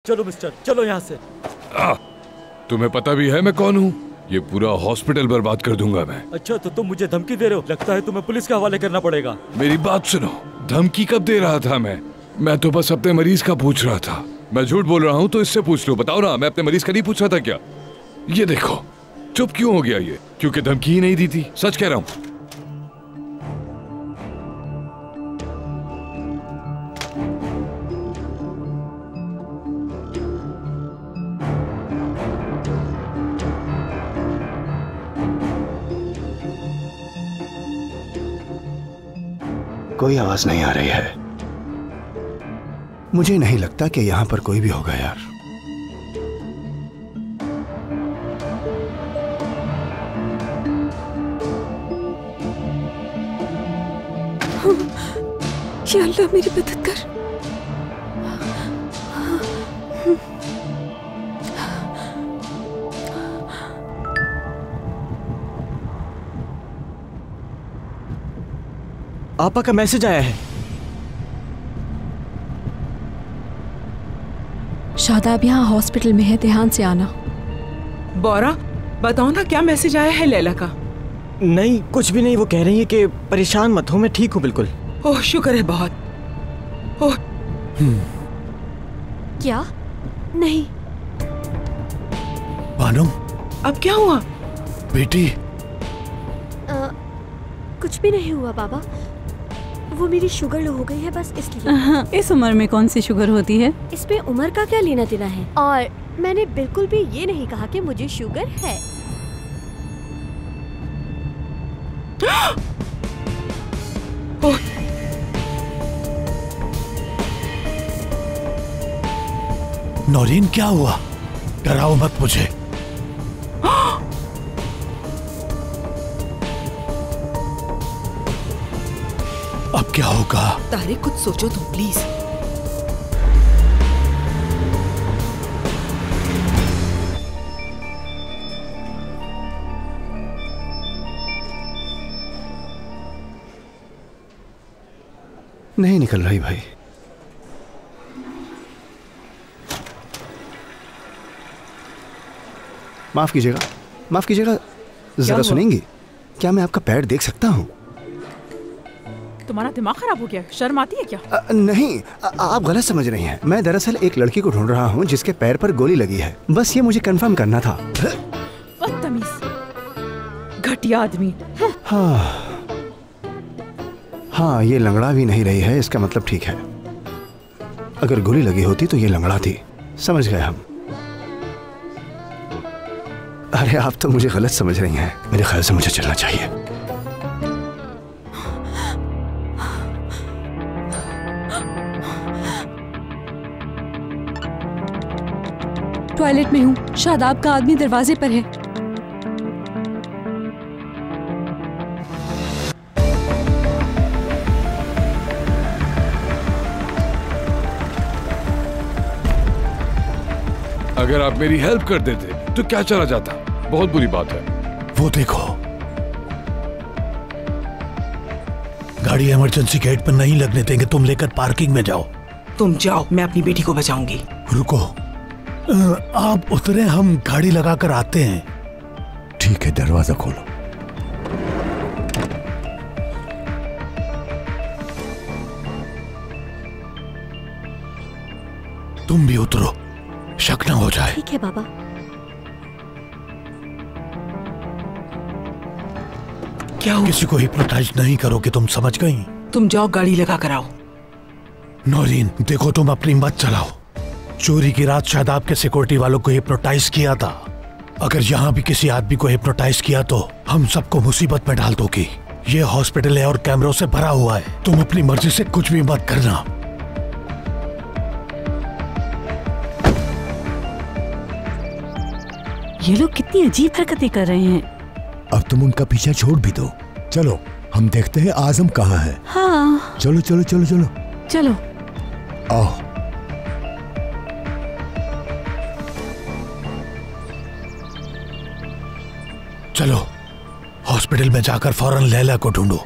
चलो मिस्टर, चलो यहाँ से। तुम्हें पता भी है मैं कौन हूँ? ये पूरा हॉस्पिटल बर्बाद कर दूंगा मैं। अच्छा तो तुम मुझे धमकी दे रहे हो? लगता है तुम्हें पुलिस के हवाले करना पड़ेगा। मेरी बात सुनो, धमकी कब दे रहा था मैं तो बस अपने मरीज का पूछ रहा था। मैं झूठ बोल रहा हूँ तो इससे पूछ लो। बताओ ना, मैं अपने मरीज का नहीं पूछ रहा था क्या? ये देखो, चुप क्यों हो गया ये? क्योंकि धमकी ही नहीं दी थी। सच कह रहा हूँ। कोई आवाज नहीं आ रही है। मुझे नहीं लगता कि यहां पर कोई भी होगा यार। या अल्लाह मेरी मदद कर। आपा का मैसेज आया है। शादाब यहाँ हॉस्पिटल में है, ध्यान से आना। बौरा, बताओ ना क्या मैसेज आया है लैला का? नहीं कुछ भी नहीं, वो कह रही है कि परेशान मत हो, मैं ठीक हूँ बिल्कुल। ओह शुक्र है बहुत। ओह क्या? नहीं बानो, अब क्या हुआ? बेटी कुछ भी नहीं हुआ बाबा, वो मेरी शुगर लो हो गई है बस इसलिए। इस उम्र में कौन सी शुगर होती है? इसमें उम्र का क्या लेना देना है? और मैंने बिल्कुल भी ये नहीं कहा कि मुझे शुगर है। नौरीन क्या हुआ? डराओ मत मुझे। अब क्या होगा? तारिक कुछ सोचो तुम प्लीज। नहीं निकल रही भाई। माफ कीजिएगा, माफ कीजिएगा, जरा सुनेंगी? क्या मैं आपका पैर देख सकता हूँ? तुम्हारा दिमाग खराब हो गया? शर्म आती है क्या? नहीं, आप गलत समझ रही हैं। मैं दरअसल एक लड़की को ढूंढ रहा हूँ जिसके पैर पर गोली लगी है। बस ये मुझे कंफर्म करना था। बदतमीज, घटिया आदमी। हाँ, ये लंगड़ा भी नहीं रही है, इसका मतलब ठीक है। अगर गोली लगी होती तो ये लंगड़ा थी। समझ गए हम। अरे आप तो मुझे गलत समझ रही हैं। मेरे ख्याल से मुझे चलना चाहिए। टॉयलेट में हूँ, शादाब का आदमी दरवाजे पर है। अगर आप मेरी हेल्प कर देते तो क्या चला जाता? बहुत बुरी बात है। वो देखो, गाड़ी इमरजेंसी गेट पर नहीं लगने देंगे। तुम लेकर पार्किंग में जाओ। तुम जाओ, मैं अपनी बेटी को बचाऊंगी। रुको, आप उतरे, हम गाड़ी लगाकर आते हैं। ठीक है, दरवाजा खोलो। तुम भी उतरो, शक ना हो जाए। ठीक है बाबा। क्या हुआ? किसी को हिप्नोटाइज नहीं करोगे, तुम समझ गई? तुम जाओ, गाड़ी लगा कर आओ। नौरीन देखो, तुम अपनी मत चलाओ। चोरी की रात शादाब के सिक्योरिटी वालों को हिप्नोटाइज किया था। अगर यहाँ भी किसी आदमी को हिप्नोटाइज किया तो हम सबको मुसीबत में डाल दोगी। ये हॉस्पिटल है और कैमरों से भरा हुआ है। तुम अपनी मर्जी से कुछ भी मत करना। ये लोग कितनी अजीब हरकतें कर रहे हैं। अब तुम उनका पीछा छोड़ भी दो। चलो हम देखते हैं आजम कहाँ है। हाँ चलो चलो चलो चलो चलो। आओ। चलो हॉस्पिटल में जाकर फौरन लैला को ढूंढो।